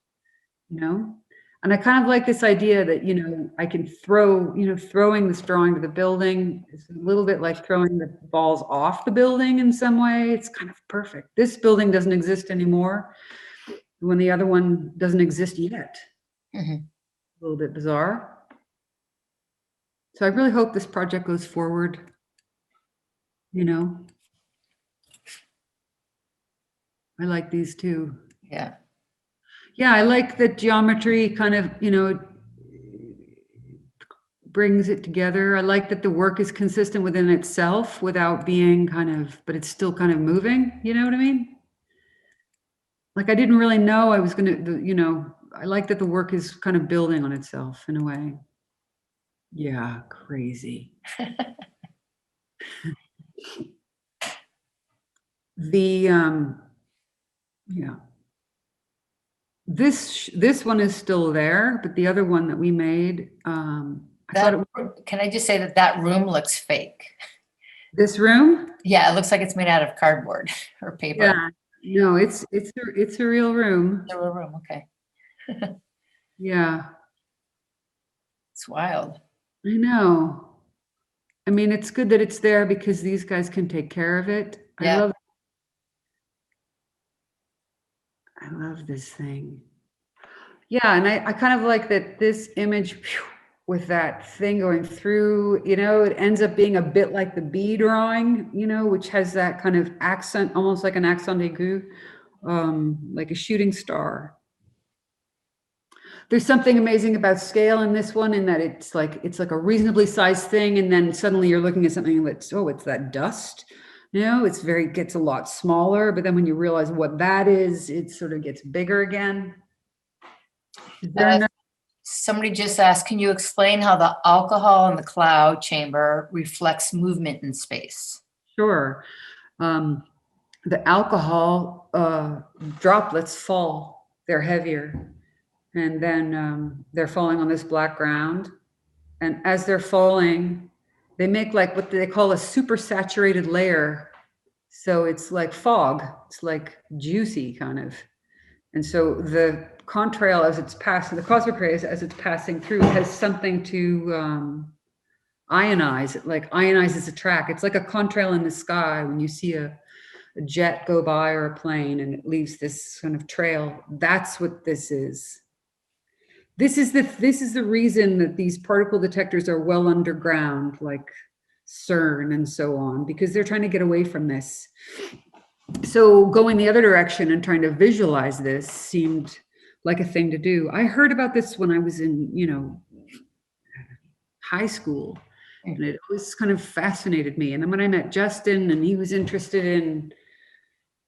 [SPEAKER 2] you know? And I kind of like this idea that, you know, I can throw, you know, throwing this drawing to the building is a little bit like throwing the balls off the building in some way. It's kind of perfect. This building doesn't exist anymore when the other one doesn't exist yet.
[SPEAKER 1] Mm-hmm.
[SPEAKER 2] A little bit bizarre. So I really hope this project goes forward, you know. I like these too.
[SPEAKER 1] Yeah.
[SPEAKER 2] Yeah, I like that geometry kind of, you know, brings it together. I like that the work is consistent within itself without being kind of, but it's still kind of moving, you know what I mean? Like I didn't really know I was going to, you know, I like that the work is kind of building on itself in a way. Yeah, crazy. The, yeah. This one is still there, but the other one that we made,
[SPEAKER 1] Can I just say that room looks fake?
[SPEAKER 2] this room?
[SPEAKER 1] Yeah, it looks like it's made out of cardboard or paper.
[SPEAKER 2] Yeah, no, it's a real room.
[SPEAKER 1] It's a real room, okay.
[SPEAKER 2] Yeah,
[SPEAKER 1] It's wild.
[SPEAKER 2] I know. I mean, it's good that it's there because these guys can take care of it.
[SPEAKER 1] Yeah.
[SPEAKER 2] I love this thing. Yeah, and I kind of like that this image with that thing going through, you know, it ends up being a bit like the bee drawing, you know, which has that kind of accent, almost like an accent aigu, like a shooting star. There's something amazing about scale in this one in that it's like a reasonably sized thing, and then suddenly you're looking at something that's, oh, it's that dust. You know, gets a lot smaller, but then when you realize what that is, it sort of gets bigger again.
[SPEAKER 1] Somebody just asked, can you explain how the alcohol in the cloud chamber reflects movement in space?
[SPEAKER 2] Sure. The alcohol droplets fall, they're heavier, and then they're falling on this black ground. And as they're falling, they make like what they call a supersaturated layer. So it's like fog, it's like juicy kind of. And so the contrail as it's passing, the cosmic rays as it's passing through has something to ionize. It like ionizes a track. It's like a contrail in the sky when you see a jet go by or a plane and it leaves this kind of trail. That's what this is. This is the reason that these particle detectors are well underground, like CERN and so on, because they're trying to get away from this. So going the other direction and trying to visualize this seemed like a thing to do. I heard about this when I was in, you know, high school, and it always kind of fascinated me. And then when I met Justin and he was interested in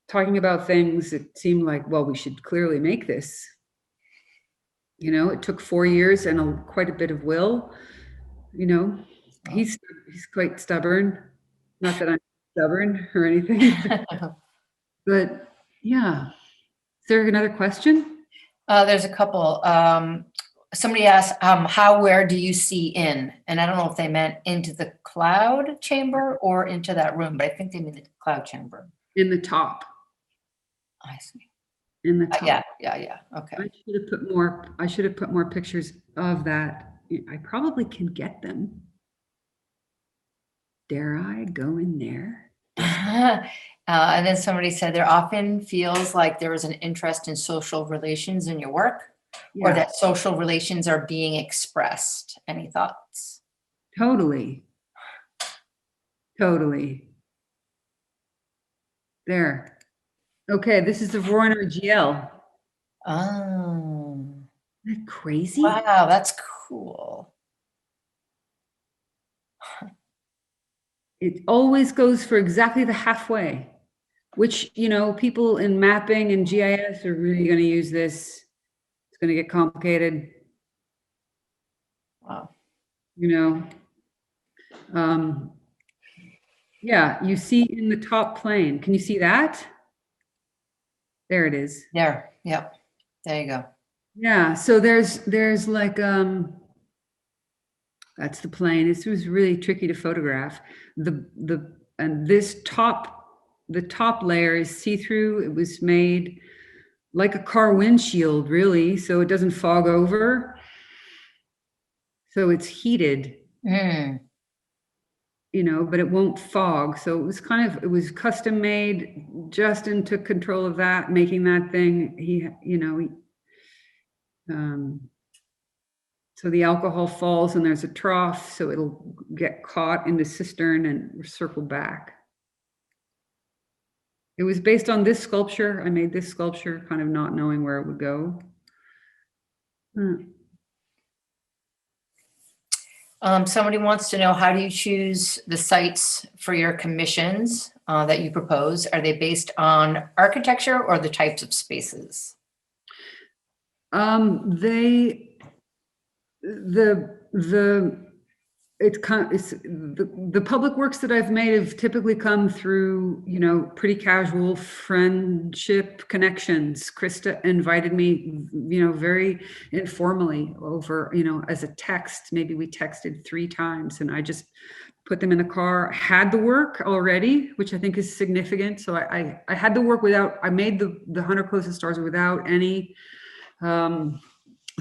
[SPEAKER 2] talking about things, it seemed like, well, we should clearly make this. You know, it took 4 years and quite a bit of will. You know, he's quite stubborn. Not that I'm stubborn or anything. But yeah. Is there another question?
[SPEAKER 1] There's a couple. Somebody asked, where do you see in? And I don't know if they meant into the cloud chamber or into that room, but I think they mean the cloud chamber.
[SPEAKER 2] In the top.
[SPEAKER 1] I see.
[SPEAKER 2] In the top.
[SPEAKER 1] Yeah. Okay.
[SPEAKER 2] I should have put more pictures of that. I probably can get them. Dare I go in there?
[SPEAKER 1] And then somebody said there often feels like there is an interest in social relations in your work, or that social relations are being expressed. Any thoughts?
[SPEAKER 2] Totally. There. Okay, this is the Voronoi GL.
[SPEAKER 1] Oh.
[SPEAKER 2] Isn't that crazy?
[SPEAKER 1] Wow, that's cool.
[SPEAKER 2] It always goes for exactly the halfway, which, you know, people in mapping and GIS are really going to use this. It's going to get complicated.
[SPEAKER 1] Wow.
[SPEAKER 2] You know, yeah, you see in the top plane. Can you see that? There it is.
[SPEAKER 1] There. Yep. There you go.
[SPEAKER 2] Yeah. So there's like, That's the plane. This was really tricky to photograph. And this the top layer is see-through. It was made like a car windshield, really, so it doesn't fog over. So it's heated,
[SPEAKER 1] Mm.
[SPEAKER 2] you know, but it won't fog. So it was custom made. Justin took control of that, making that thing. So the alcohol falls and there's a trough, so it'll get caught in the cistern and circle back. It was based on this sculpture. I made this sculpture kind of not knowing where it would go.
[SPEAKER 1] Somebody wants to know, how do you choose the sites for your commissions that you propose? Are they based on architecture or the types of spaces?
[SPEAKER 2] The public works that I've made have typically come through, you know, pretty casual friendship connections. Krista invited me, you know, very informally over, you know, as a text. Maybe we texted 3 times and I just put them in the car, had the work already, which I think is significant. So I had the work I made the 100 Closest Stars without any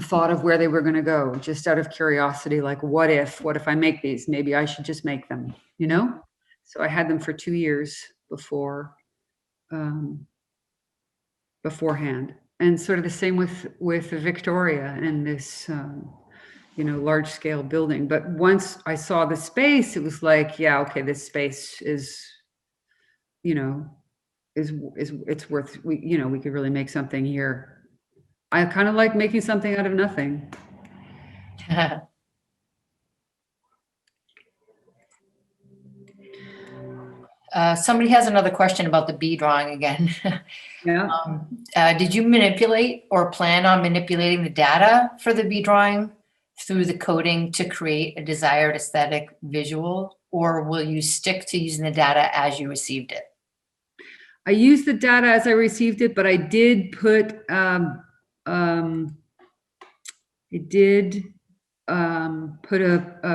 [SPEAKER 2] thought of where they were going to go, just out of curiosity, like what if I make these, maybe I should just make them, you know? So I had them for 2 years beforehand. And sort of the same with Victoria and this, you know, large scale building. But once I saw the space, it was like, yeah, okay, this space is, you know, it's worth, you know, we could really make something here. I kind of like making something out of nothing.
[SPEAKER 1] Somebody has another question about the bee drawing again.
[SPEAKER 2] Yeah.
[SPEAKER 1] Did you manipulate or plan on manipulating the data for the bee drawing through the coding to create a desired aesthetic visual, or will you stick to using the data as you received it?
[SPEAKER 2] I used the data as I received it, but I did put a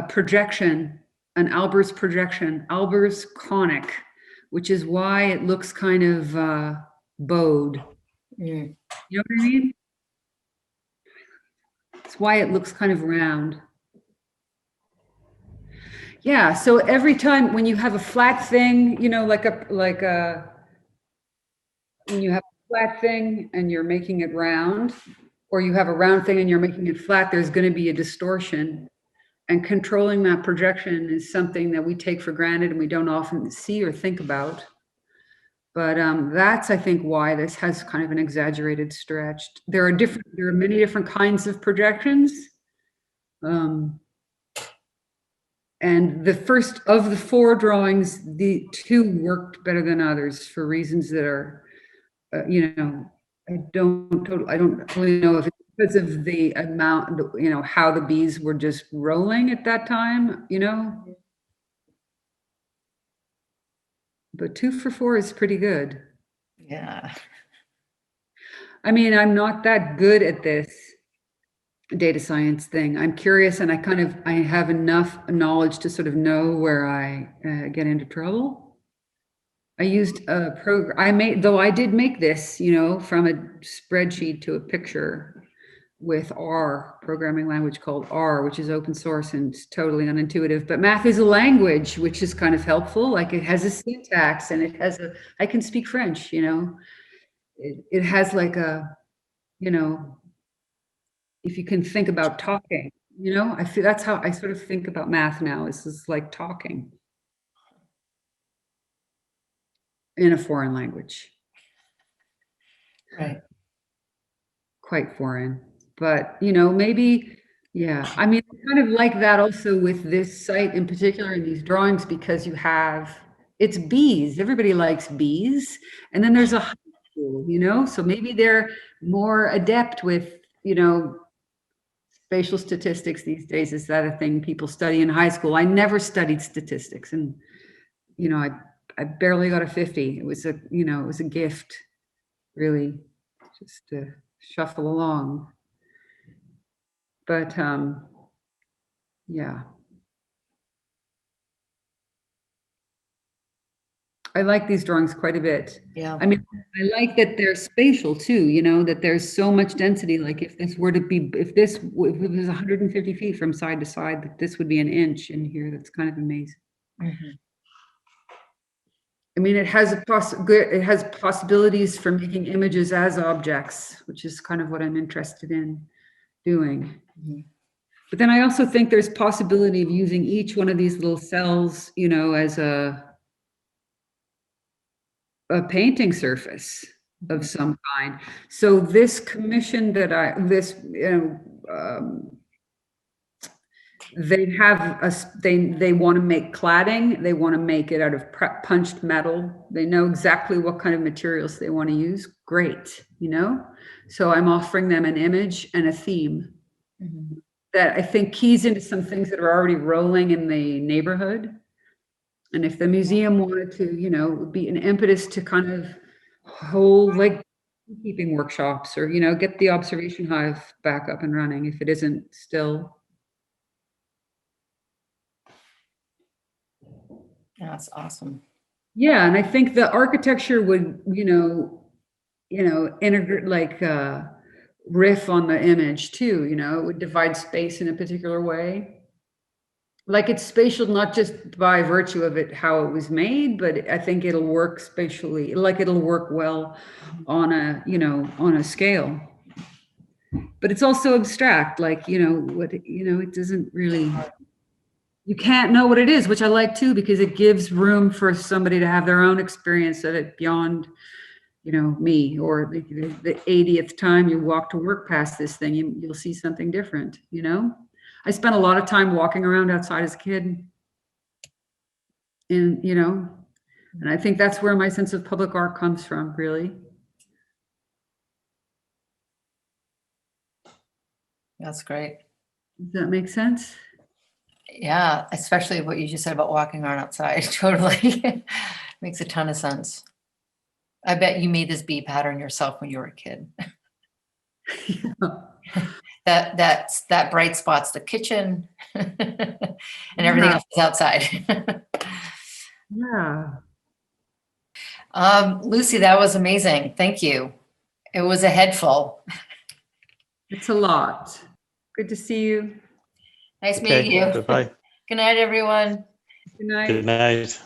[SPEAKER 2] projection, an Albers projection, Albers conic, which is why it looks kind of bowed.
[SPEAKER 1] Mm.
[SPEAKER 2] You know what I mean? It's why it looks kind of round. Yeah, so every time when you have a flat thing, you know, when you have a flat thing and you're making it round, or you have a round thing and you're making it flat, there's going to be a distortion. And controlling that projection is something that we take for granted and we don't often see or think about. But that's, I think, why this has kind of an exaggerated stretch. There are many different kinds of projections. And the first of the 4 drawings, the 2 worked better than others for reasons that are, you know, I don't really know if it's because of the amount, you know, how the bees were just rolling at that time, you know. But 2 for 4 is pretty good.
[SPEAKER 1] Yeah.
[SPEAKER 2] I mean, I'm not that good at this data science thing. I'm curious, and I have enough knowledge to sort of know where I get into trouble. I used a program, though I did make this, you know, from a spreadsheet to a picture with R, programming language called R, which is open source and it's totally unintuitive. But math is a language, which is kind of helpful. Like it has a syntax and I can speak French, you know. It has like a, you know, if you can think about talking, you know, I feel that's how I sort of think about math now. Is like talking in a foreign language.
[SPEAKER 1] Right.
[SPEAKER 2] Quite foreign, but you know, maybe, yeah. I mean, I kind of like that also with this site in particular in these drawings, because it's bees. Everybody likes bees. And then there's a high school, you know, so maybe they're more adept with, you know, spatial statistics these days. Is that a thing people study in high school? I never studied statistics, and you know, I barely got a 50. It was a gift, really, just to shuffle along. But yeah, I like these drawings quite a bit.
[SPEAKER 1] Yeah.
[SPEAKER 2] I mean, I like that they're spatial too, you know, that there's so much density. Like if this were to be, if it was 150 feet from side to side, that this would be an inch in here. That's kind of amazing.
[SPEAKER 1] Mhm.
[SPEAKER 2] I mean, it has it has possibilities for making images as objects, which is kind of what I'm interested in doing.
[SPEAKER 1] Mhm.
[SPEAKER 2] But then I also think there's possibility of using each one of these little cells, you know, as a painting surface of some kind. So this commission that they have they want to make cladding. They want to make it out of punched metal. They know exactly what kind of materials they want to use. Great, you know? So I'm offering them an image and a theme
[SPEAKER 1] Mhm.
[SPEAKER 2] that I think keys into some things that are already rolling in the neighborhood. And if the museum wanted to, you know, it would be an impetus to kind of hold like keeping workshops or, you know, get the observation hive back up and running if it isn't still.
[SPEAKER 1] That's awesome.
[SPEAKER 2] Yeah, and I think the architecture would, you know, integrate like riff on the image too, you know, it would divide space in a particular way. Like it's spatial, not just by virtue of it, how it was made, but I think it'll work spatially, like it'll work well on a, you know, on a scale. But it's also abstract, like, you know, what, you know, it doesn't really, you can't know what it is, which I like too, because it gives room for somebody to have their own experience of it beyond, you know, me, or the 80th time you walk to work past this thing, you'll see something different, you know? I spent a lot of time walking around outside as a kid. And, you know, and I think that's where my sense of public art comes from, really.
[SPEAKER 1] That's great.
[SPEAKER 2] Does that make sense?
[SPEAKER 1] Yeah, especially what you just said about walking around outside. Totally. Makes a ton of sense. I bet you made this bee pattern yourself when you were a kid. That bright spot's the kitchen and everything else is outside.
[SPEAKER 2] Yeah.
[SPEAKER 1] Lucy, that was amazing. Thank you. It was a head full.
[SPEAKER 2] It's a lot. Good to see you.
[SPEAKER 1] Nice meeting you.
[SPEAKER 4] Bye-bye.
[SPEAKER 1] Good night, everyone.
[SPEAKER 2] Good night.
[SPEAKER 4] Good night.